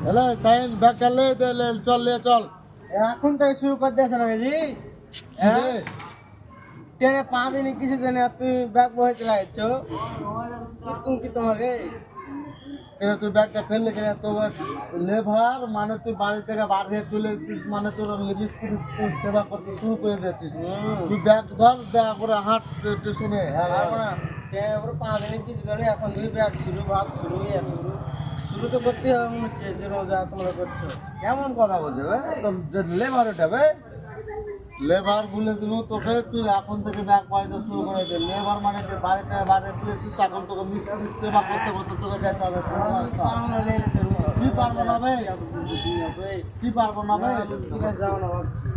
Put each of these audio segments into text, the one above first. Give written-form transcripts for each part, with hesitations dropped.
এলে sign bag চাললে চল লে চল এখন থেকে শুরু করে দিয়েছে না জি হ্যাঁ ট্রেনে 5 দিন কিছু দিনে তুমি ব্যাগ বয়ে চালাচ্ছ কিরকম কি তোমার রে কেন তুই ব্যাগটা ফেললে কেন তো লেভার মানে তুই বাড়ি থেকে বার হয়ে চলে এসেছিস মানে তোর মিস্ত্রি সেবা করতে শুরু করে দিয়েছিস তুই ব্যাগ ধর দেখা করে হাট স্টেশনে পারবো না ট্রেনে পুরো 5 দিন কিছু দিনে এখন দুই ব্যাগ শুরু ভাত শুরু শুরু শুরু তো করতে হবে মনে হচ্ছে যে রোজা তোমরা করছো কেমন কথা বলছে লেবার ওটা বে লেবার বলে দিল তোকে তুই এখন থেকে ব্যাগ পাইতে শুরু করে দে লেবার মানে যে বাড়িতে বাড়ি তুলেছিস এখন তোকে মিস্ত্রি সেবা করতে করতে তোকে যেতে হবে পারবো না লেলে তো কি পারবো না ভাই কি পারবো না ভাই ঠিক আছে যাও না ভাবছি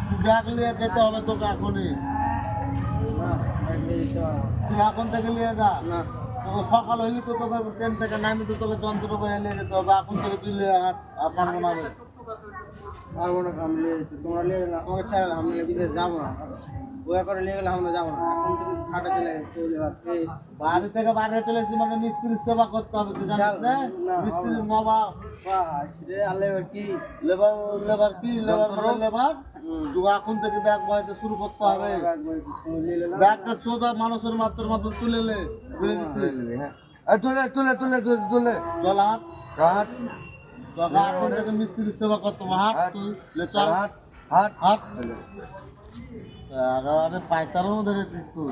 তুই ব্যাগ নিয়ে যেতে হবে তোকে এখনই না ব্যাগ নিয়ে যেতে হবে না। তুই এখন থেকে নিয়ে যা না তোকে সকাল হইলে তো তোকে ট্রেন থেকে নামি তো তোকে যন্ত্র করে নিয়ে যেতে হবে এখন থেকে তুই নিয়ে হাঁট আর পারবো না রে। পারবো না আমি নিয়ে যেতে তোমরা নিয়ে গেলে আমাকে ছাড়া আমি বিদেশ যাবো না বয়া করে নিয়ে গেলে আমরা যাবো না এখন থেকে খাটে চলে যাচ্ছে বাড়ি থেকে বাইরে চলে এসেছি মানে মিস্ত্রির সেবা করতে হবে তুই জানিস না না, মিস্ত্রির নবাব রে আল্লাহ এবার কি লেবার লেবার কি লেবার মানে লেবার তুই এখন থেকে ব্যাগ বইতে শুরু করতে হবে ব্যাগটা সোজা মানুষের মাত্রার মতো তুলে লে বুঝে দিচ্ছিস তুলে তুলে তুলে তুলে চল হাট হাট তোকে এখন থেকে মিস্ত্রির সেবা করতে হবে হাট তুই লে চল হাট হাট হাট আরে পাইতারও ধরেছিস তুই